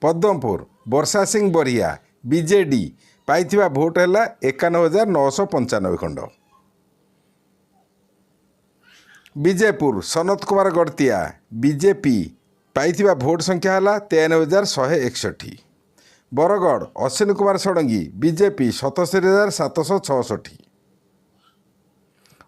पद्मपुर वर्षा सिंह बरिया BJD पाइथिबा vote है 51,995 खंड। विजयपुर सनत कुमार गड़तिया बीजेपी पाइथिबा भोट संख्या है 53,161। बरगढ़ अश्विनी कुमार षडंगी बीजेपी 77,766।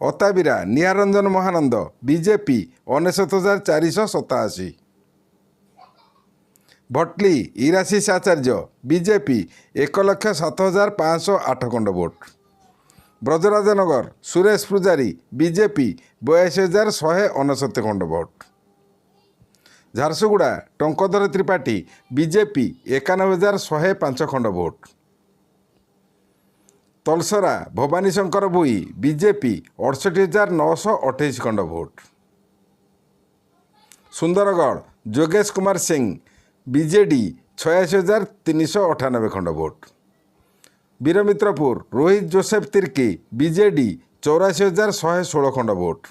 अताबिरा निहारंजन महानंद बीजेपी 69,487। भटली इराशीष आचार्य बीजेपी 1,07,508 खंड भोट। ब्रजराजनगर सुरेश पूजारी बीजेपी 82,169 खंड भोट। झारसुगुड़ा टंकधर त्रिपाठी बीजेपी 91,105 खंड भोट। तलसरा भवानी शंकर भुई बीजेपी 68,928 खंड भोट। सुंदरगढ़ जोगेश कुमार सिंह बीजेडी 86,398 खंड भोट। वीरमित्रपुर रोहित जोसेफ तिर्की बीजेडी 84,116 खंड भोट।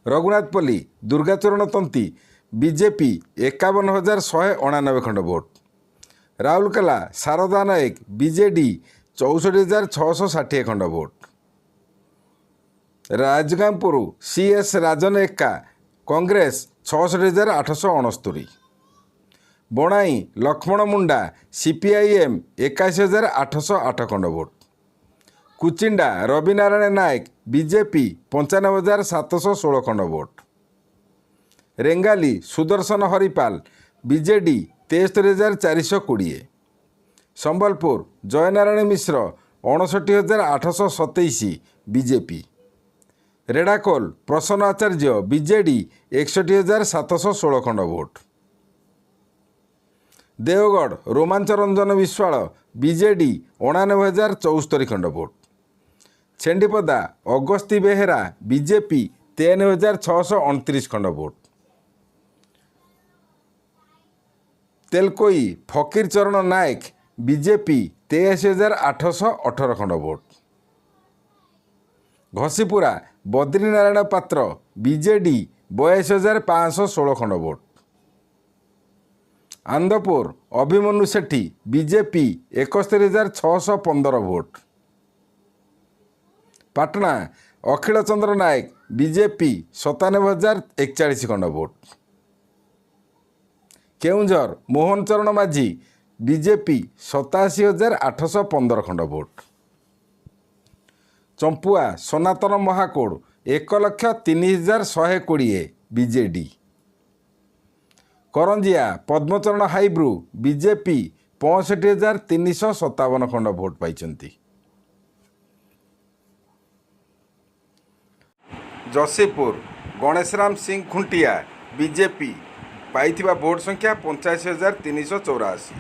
रघुनाथपल्ली दुर्गाचरण तंती बीजेपी 51,199 खंड भोट। राउरकेला शारदा नायक बीजेडी 64,660 खंड भोट। राजगांपुर सीएस राजन एक्का कांग्रेस 66,869। बणाई लक्ष्मण मुंडा सीपीआईएम 81,808 खंड भोट। कुचिंडा रविनारायण नायक बीजेपी 95,716 खंड भोट। Rengali Sudarshan Haripal BJD 73,420। Sambalpur Jayanarayan Mishra 59,827 BJP. Redhakhol Prasanna Acharya BJD 61,716 खंड भोट। देवगढ़ रोमांच रंजन विश्वाल बीजेडी 89,074 खंड भोट। छेंडीपदा अगस्ती बेहेरा बीजेपी 53,629 खंड भोट। तेलकोई फकीर चरण नायक बीजेपी 83,818 खंड भोट। घसीपुरा बद्रीनारायण पात्र बीजेडी 82,516 खंड भोट। आंदपुर अभिमन्यु सेठी बीजेपी 71,615 भोट। पाटना अखिल चंद्र नायक बीजेपी 97,041 खंड भोट। केउंझर मोहन चरण माझी बीजेपी 87,815 खंड भोट। चंपुआ सनातन महाकोड़ 1,03,120 बीजेडी। करंजिया पद्मचरण हाइब्रू बीजेपी 65,357 खंड भोट पाइछंती। जसीपुर गणेशराम सिंह खुंटिया बीजेपी पाइथिबा भोट संख्या 85,384।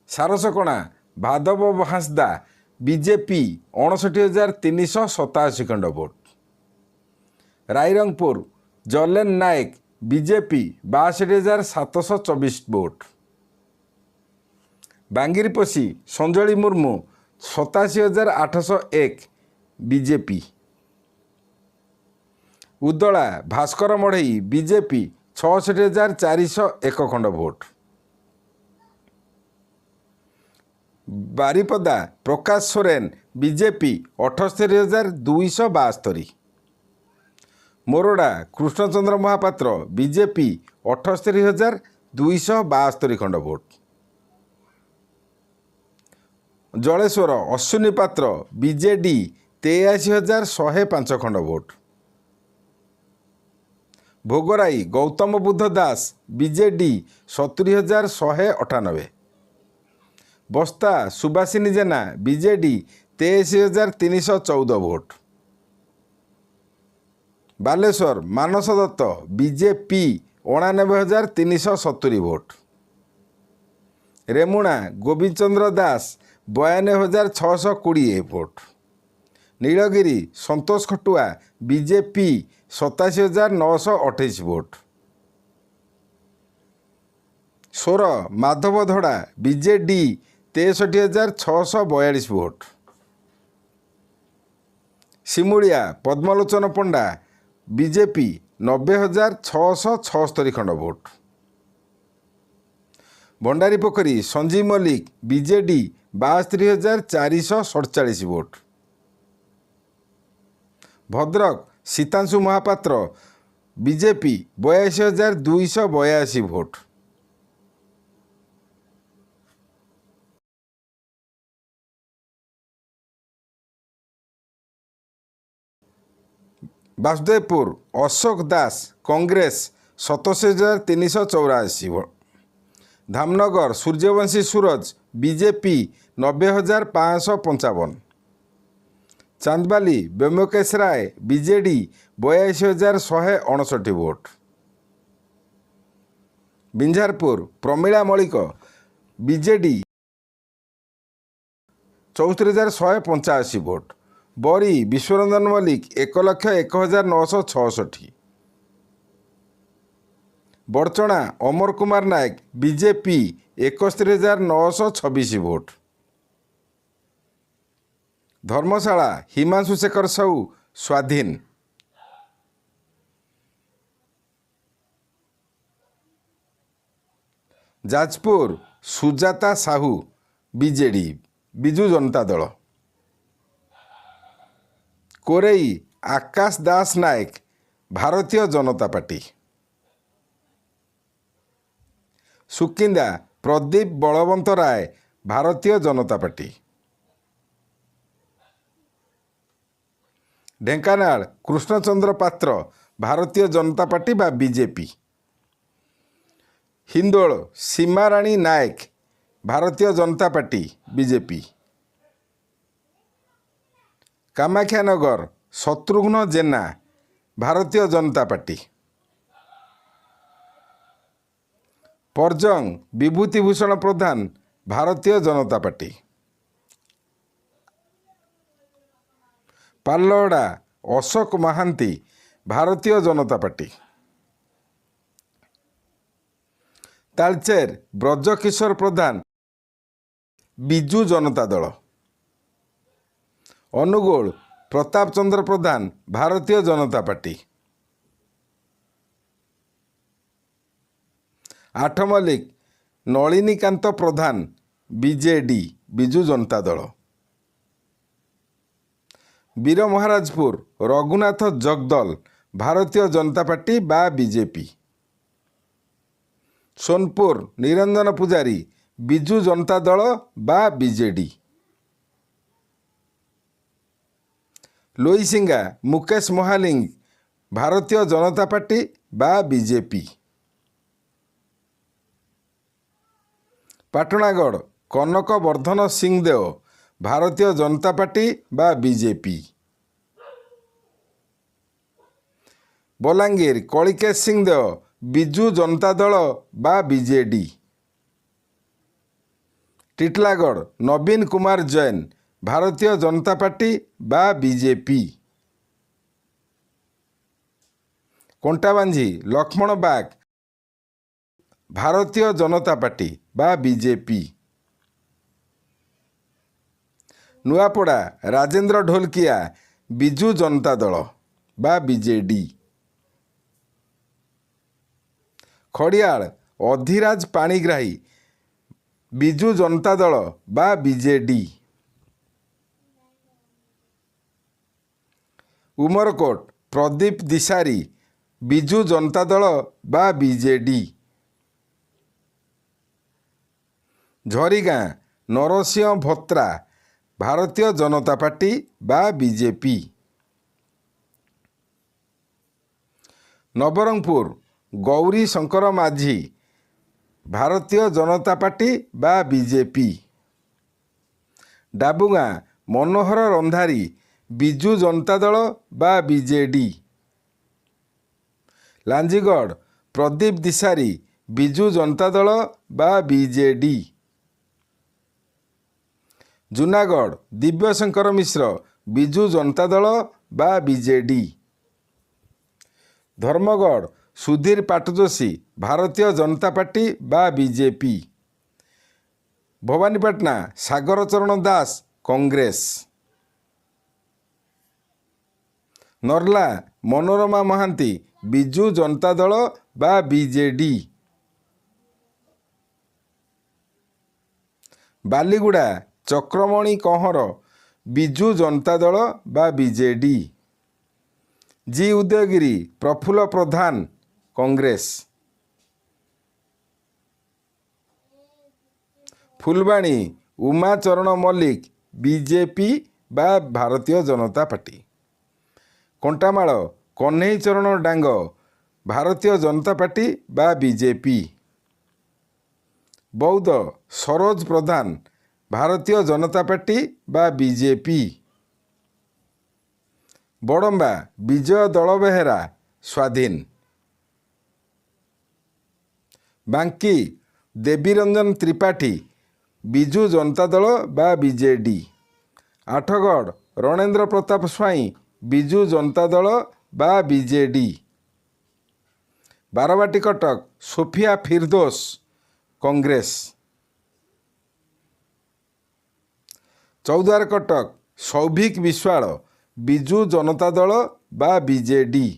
सारसकणा भादव हांसदा बीजेपी 59,387 खंड भोट। रायरंगपुर जलेन नायक BJP 62,724 vote. बांगिरपोशी Sanjali Murmu 87,801 BJP. उदला Bhaskar मढ़ई बीजेपी 66,401 खंड भोट। बारिपदा प्रकाश सोरेन बीजेपी 78,272। मोरडा कृष्णचंद्र महापात्र बीजेपी 78,272 खंड भोट। जलेश्वर अश्विनी पात्र बीजेडी 83,105 खंड भोट। भोगराई गौतम बुद्ध दास बीजेडी 70,198। बस्ता सुभाषिनी जेना बीजेडी 23,314 भोट। बालेश्वर मानस दत्त बीजेपी 89,370 भोट। रेमुणा गोविंद चंद्र दास 52,620 भोट। नीलगिरी संतोष खटुआ बीजेपी 87,928 भोट। सोर माधव धड़ा बीजेडी 63,642 भोट। सिमुड़िया पद्मलोचन पंडा बीजेपी 90,676 खंड भोट। भंडारीपोखरी संजीव मल्लिक बीजेडी 72,447 भोट। भद्रक सीतांशु महापात्र बीजेपी 82,282 भोट। वासुदेवपुर अशोक दास कांग्रेस 87,384 भोट। धामनगर सूर्यवंशी सूरज बीजेपी 90,555। चांदबाली व्योमकेश राय बीजेडी 82,159 भोट। बिंझारपुर प्रमीला मलिक बीजेडी 74,185 भोट। बरी विश्वरंजन मल्लिक 1,01,966। बड़चणा अमर कुमार नायक बीजेपी 71,926 भोट। धर्मशाला हिमांशु शेखर साहू स्वाधीन। जाजपुर सुजाता साहू बीजेडी बिजू जनता दल। कोरेई आकाश दास नायक भारतीय जनता पार्टी। सुकिंदा प्रदीप बलवंत राय भारतीय जनता पार्टी। ढेंकानाल कृष्णचंद्र पात्र भारतीय जनता पार्टी बा बीजेपी। हिंदोल सीमाराणी नायक भारतीय जनता पार्टी बीजेपी। कामाख्यानगर शत्रुघ्न जेना भारतीय जनता पार्टी। परजंग विभूतिभूषण प्रधान भारतीय जनता पार्टी। पालहड़ा अशोक महांती भारतीय जनता पार्टी। तालचेर ब्रजकिशोर प्रधान बिजू जनता दल। अनुगोल प्रताप चंद्र प्रधान भारतीय जनता पार्टी। आठमल्लिक नलिनीकांत प्रधान बीजेडी बिजू जनता दल। वीर महाराजपुर रघुनाथ जगदल भारतीय जनता पार्टी बा बीजेपी। सोनपुर निरंजन पुजारी बिजू जनता दल बा बीजेडी। लोईसिंगा मुकेश महालिंग भारतीय जनता पार्टी बा बीजेपी। पाटणागढ़ कनक वर्धन सिंहदेव भारतीय जनता पार्टी बा बीजेपी। बलांगीर कलिकेश सिंहदेव बिजू जनता दल बा बीजेडी। टिटलागढ़ नवीन कुमार जैन भारतीय जनता पार्टी बा बीजेपी। कोंटाबांझी लक्ष्मण बाग भारतीय जनता पार्टी बा बीजेपी। नुआपड़ा राजेंद्र ढोलकिया बिजू जनता दल बा बीजेडी। खड़ियाल अधिराज पाणिग्राही बिजू जनता दल बा बीजेडी। उमरकोट प्रदीप दिशारी बिजू जनता दल बा बीजेडी। झरीगाँ नरसिंह भोत्रा भारतीय जनता पार्टी बा बीजेपी। नवरंगपुर गौरी शंकर माझी भारतीय जनता पार्टी बा बीजेपी। डाबुगाँ मनोहर रंधारी बिजू जनता दल बा बीजेडी। लांजीगढ़ प्रदीप दिशारी बिजू जनता दल बा बीजेडी। जूनागढ़ दिव्यशंकर मिश्र बिजू जनता दल बा बीजेडी। धर्मगढ़ सुधीर पाटजोशी भारतीय जनता पार्टी बा बीजेपी। भवानीपाटना सागर चरण दास कांग्रेस। नर्ला मनोरमा महांती बिजू जनता दल बा बीजेडी। ବାଲିଗୁଡ଼ା ଚକ୍ରମଣି କହଁର ବିଜୁ ଜନତା ଦଳ ବା ବିଜେଡି। ଜି ଉଦୟଗିରି ପ୍ରଫୁଲ୍ଲ ପ୍ରଧାନ କଂଗ୍ରେସ। ଫୁଲବାଣୀ ଉମାଚରଣ ମଲ୍ଲିକ ବିଜେପି ବା ଭାରତୀୟ ଜନତା ପାର୍ଟି। କଣ୍ଟାମାଳ କହ୍ନେଇ ଚରଣ ଡାଙ୍ଗ ଭାରତୀୟ ଜନତା ପାର୍ଟି ବା ବିଜେପି। ବୌଦ୍ଧ ସରୋଜ ପ୍ରଧାନ ଭାରତୀୟ ଜନତା ପାର୍ଟି ବା ବିଜେପି। ବଡ଼ମ୍ବା ବିଜୟ ଦଳବେହେରା ସ୍ୱାଧୀନ। ବାଙ୍କୀ ଦେବୀରଞ୍ଜନ ତ୍ରିପାଠୀ ବିଜୁ ଜନତା ଦଳ ବା ବିଜେଡି। ଆଠଗଡ଼ ରଣେନ୍ଦ୍ର ପ୍ରତାପ ସ୍ୱାଇଁ ବିଜୁ ଜନତା ଦଳ ବା ବିଜେଡି। ବାରବାଟୀ କଟକ ସୋଫିଆ ଫିରଦୋଷ କଂଗ୍ରେସ। ଚୌଦ୍ୱାର କଟକ ସୌଭିକ ବିଶ୍ୱାଳ ବିଜୁ ଜନତା ଦଳ ବା ବିଜେଡି।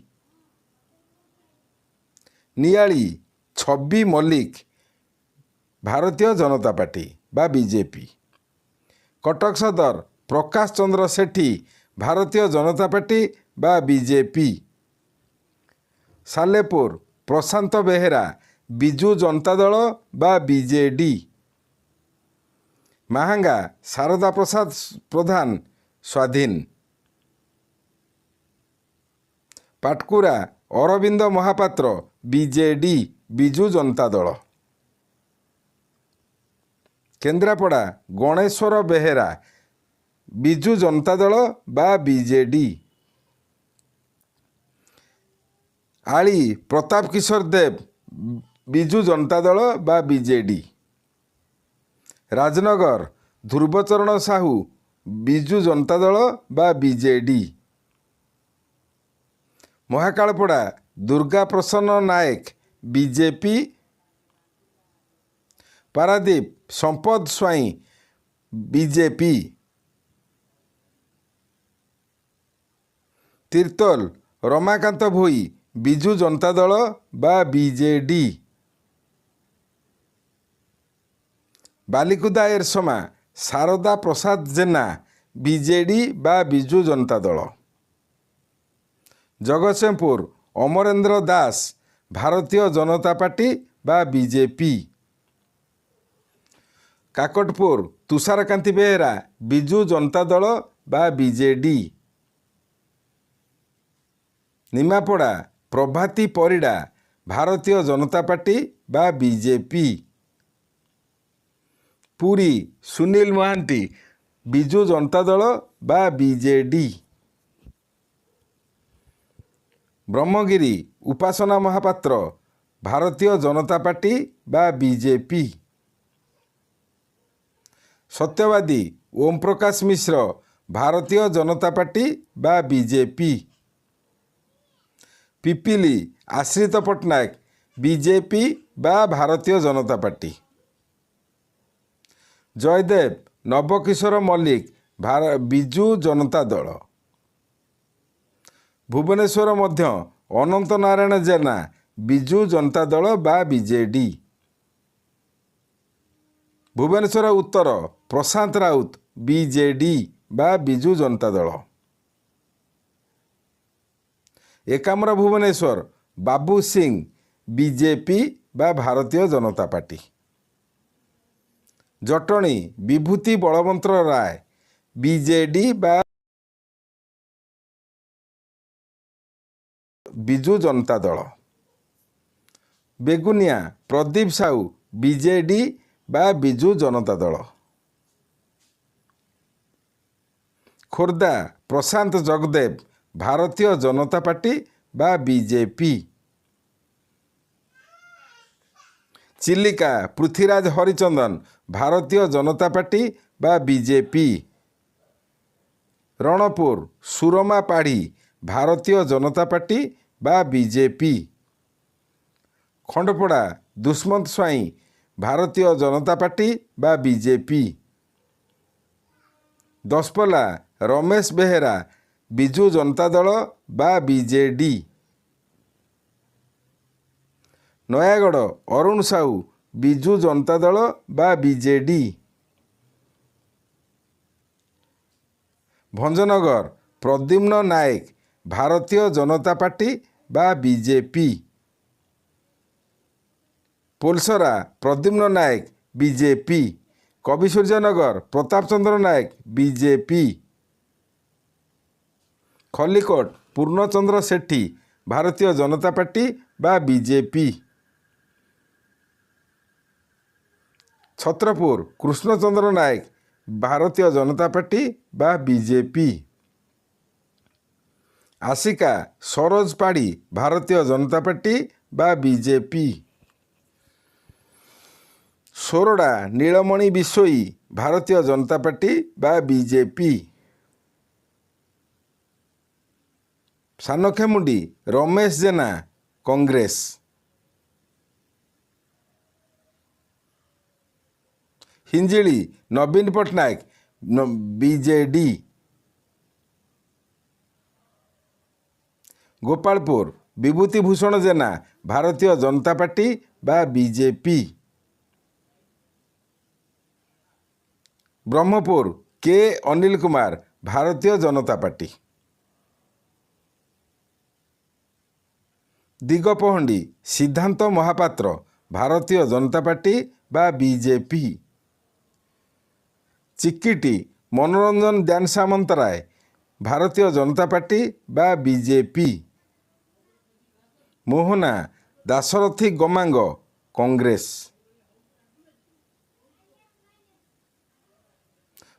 ନିଆଳି ଛବି ମଲ୍ଲିକ ଭାରତୀୟ ଜନତା ପାର୍ଟି ବା ବିଜେପି। କଟକ ସଦର ପ୍ରକାଶ ଚନ୍ଦ୍ର ସେଠୀ ଭାରତୀୟ ଜନତା ପାର୍ଟି ବା ବିଜେପି। ସାଲେପୁର ପ୍ରଶାନ୍ତ ବେହେରା ବିଜୁ ଜନତା ଦଳ ବା ବିଜେଡି। ମାହାଙ୍ଗା ଶାରଦା ପ୍ରସାଦ ପ୍ରଧାନ ସ୍ୱାଧୀନ। ପାଟକୁରା ଅରବିନ୍ଦ ମହାପାତ୍ର ବିଜେଡି ବିଜୁ ଜନତା ଦଳ। କେନ୍ଦ୍ରାପଡ଼ା ଗଣେଶ୍ୱର ବେହେରା ବିଜୁ ଜନତା ଦଳ ବା ବିଜେଡି। ଆଳି ପ୍ରତାପ କିଶୋର ଦେବ ବିଜୁ ଜନତା ଦଳ ବା ବିଜେଡି। ରାଜନଗର ଧ୍ରୁବଚରଣ ସାହୁ ବିଜୁ ଜନତା ଦଳ ବା ବିଜେଡି। ମହାକାଳପଡ଼ା ଦୁର୍ଗା ପ୍ରସନ୍ନ ନାୟକ ବିଜେପି। ପାରାଦୀପ ସମ୍ପଦ ସ୍ୱାଇଁ ବିଜେପି। ତିର୍ତ୍ତୋଲ ରମାକାନ୍ତ ଭୋଇ ବିଜୁ ଜନତା ଦଳ ବା ବିଜେଡି। ବାଲିକୁଦା ଏରସମା ଶାରଦା ପ୍ରସାଦ ଜେନା ବିଜେଡି ବା ବିଜୁ ଜନତା ଦଳ। ଜଗତସିଂହପୁର ଅମରେନ୍ଦ୍ର ଦାସ ଭାରତୀୟ ଜନତା ପାର୍ଟି ବା ବିଜେପି। କାକଟପୁର ତୁଷାରକାନ୍ତି ବେହେରା ବିଜୁ ଜନତା ଦଳ ବା ବିଜେଡି। ନିମାପଡ଼ା ପ୍ରଭାତୀ ପରିଡ଼ା ଭାରତୀୟ ଜନତା ପାର୍ଟି ବା ବିଜେପି। ପୁରୀ ସୁନୀଲ ମହାନ୍ତି ବିଜୁ ଜନତା ଦଳ ବା ବିଜେଡି। ବ୍ରହ୍ମଗିରି ଉପାସନା ମହାପାତ୍ର ଭାରତୀୟ ଜନତା ପାର୍ଟି ବା ବିଜେପି। ସତ୍ୟବାଦୀ ଓମ୍ ପ୍ରକାଶ ମିଶ୍ର ଭାରତୀୟ ଜନତା ପାର୍ଟି ବା ବିଜେପି। ପିପିଲି ଆଶ୍ରିତ ପଟ୍ଟନାୟକ ବିଜେପି ବା ଭାରତୀୟ ଜନତା ପାର୍ଟି। ଜୟଦେବ ନବକିଶୋର ମଲ୍ଲିକ ବିଜୁ ଜନତା ଦଳ। ଭୁବନେଶ୍ୱର ମଧ୍ୟ ଅନନ୍ତ ନାରାୟଣ ଜେନା ବିଜୁ ଜନତା ଦଳ ବା ବିଜେଡି। ଭୁବନେଶ୍ୱର ଉତ୍ତର ପ୍ରଶାନ୍ତ ରାଉତ ବିଜେଡି ବା ବିଜୁ ଜନତା ଦଳ। ଏକାମ୍ର ଭୁବନେଶ୍ୱର ବାବୁ ସିଂ ବିଜେପି ବା ଭାରତୀୟ ଜନତା ପାର୍ଟି। ଜଟଣୀ ବିଭୂତି ବଳବନ୍ତ ରାୟ ବିଜେଡି ବା ବିଜୁ ଜନତା ଦଳ। ବେଗୁନିଆ ପ୍ରଦୀପ ସାହୁ ବିଜେଡି ବା ବିଜୁ ଜନତା ଦଳ। ଖୋର୍ଦ୍ଧା ପ୍ରଶାନ୍ତ ଜଗଦେବ ଭାରତୀୟ ଜନତା ପାର୍ଟି ବା ବିଜେପି। ଚିଲିକା ପୃଥ୍ୱୀରାଜ ହରିଚନ୍ଦନ ଭାରତୀୟ ଜନତା ପାର୍ଟି ବା ବିଜେପି। ରଣପୁର ସୁରମା ପାଢ଼ୀ ଭାରତୀୟ ଜନତା ପାର୍ଟି ବା ବିଜେପି। ଖଣ୍ଡପଡ଼ା ଦୁଷ୍ମନ୍ତ ସ୍ୱାଇଁ ଭାରତୀୟ ଜନତା ପାର୍ଟି ବା ବିଜେପି। ଦଶପଲ୍ଲା ରମେଶ ବେହେରା ବିଜୁ ଜନତା ଦଳ ବା ବିଜେଡି। ନୟାଗଡ଼ ଅରୁଣ ସାହୁ ବିଜୁ ଜନତା ଦଳ ବା ବିଜେଡି। ଭଞ୍ଜନଗର ପ୍ରଦ୍ୟୁମ୍ନ ନାୟକ ଭାରତୀୟ ଜନତା ପାର୍ଟି ବା BJP. Polasara Pradyumna Nayak BJP. Kabisuryanagar Pratap Chandra Nayak BJP. Khallikote Purnachandra Sethi ଭାରତୀୟ ଜନତା ପାର୍ଟି ବା ବିଜେପି। ଛତ୍ରପୁର କୃଷ୍ଣଚନ୍ଦ୍ର ନାୟକ ଭାରତୀୟ ଜନତା ପାର୍ଟି ବା ବିଜେପି। ଆସିକା ସରୋଜ ପାଢ଼ୀ ଭାରତୀୟ ଜନତା ପାର୍ଟି ବା ବିଜେପି। ସୋରଡ଼ା ନୀଳମଣି ବିଶୋଇ ଭାରତୀୟ ଜନତା ପାର୍ଟି ବା ବିଜେପି। ସାନଖେମୁଣ୍ଡି ରମେଶ ଜେନା କଂଗ୍ରେସ। ହିଞ୍ଜିଳି ନବୀନ ପଟ୍ଟନାୟକ ବିଜେଡି। ଗୋପାଳପୁର ବିଭୂତି ଭୂଷଣ ଜେନା ଭାରତୀୟ ଜନତା ପାର୍ଟି ବା ବିଜେପି। ବ୍ରହ୍ମପୁର କେ ଅନିଲ କୁମାର ଭାରତୀୟ ଜନତା ପାର୍ଟି। ଦିଗପହଣ୍ଡି ସିଦ୍ଧାନ୍ତ ମହାପାତ୍ର ଭାରତୀୟ ଜନତା ପାର୍ଟି ବା ବିଜେପି। ଚିକିଟି ମନୋରଞ୍ଜନ ଦାନ ସାମନ୍ତରାୟ ଭାରତୀୟ ଜନତା ପାର୍ଟି ବା ବିଜେପି। ମୋହନା ଦାଶରଥୀ ଗମାଙ୍ଗ କଂଗ୍ରେସ।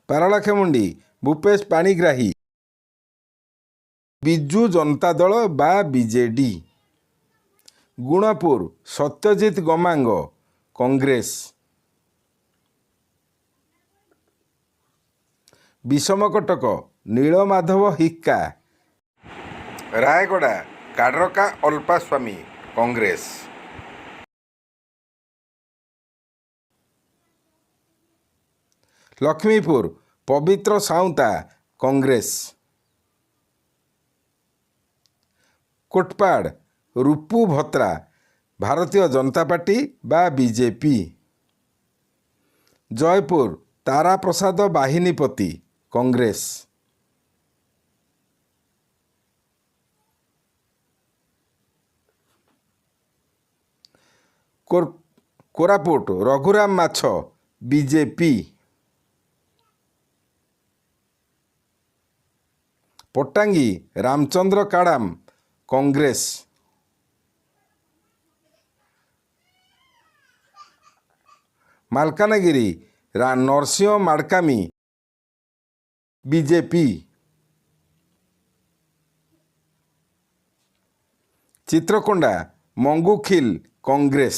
ପାରଳାଖେମୁଣ୍ଡି ଭୂପେଶ ପାଣିଗ୍ରାହୀ ବିଜୁ ଜନତା ଦଳ ବା ବିଜେଡି। ଗୁଣପୁର ସତ୍ୟଜିତ ଗମାଙ୍ଗ କଂଗ୍ରେସ। ବିଷମକଟକ ନୀଳମାଧବ ହିକ୍କା। ରାୟଗଡ଼ା କାଡ୍ରକା ଅଲ୍ପାସ୍ୱାମୀ କଂଗ୍ରେସ। ଲକ୍ଷ୍ମୀପୁର ପବିତ୍ର ସାଉନ୍ତା କଂଗ୍ରେସ। କୋଟପାଡ଼ ରୂପୁ ଭତ୍ରା ଭାରତୀୟ ଜନତା ପାର୍ଟି ବା ବିଜେପି। ଜୟପୁର ତାରା ପ୍ରସାଦ ବାହିନୀପତି କଂଗ୍ରେସ। କୋରାପୁଟ ରଘୁରାମ ମାଛ ବିଜେପି। ପଟ୍ଟାଙ୍ଗୀ ରାମଚନ୍ଦ୍ର କାଡ଼ାମ କଂଗ୍ରେସ। ମାଲକାନଗିରି ନରସିଂହ ମାଡ଼କାମୀ ବିଜେପି। ଚିତ୍ରକୋଣ୍ଡା ମଙ୍ଗୁଖିଲ କଂଗ୍ରେସ।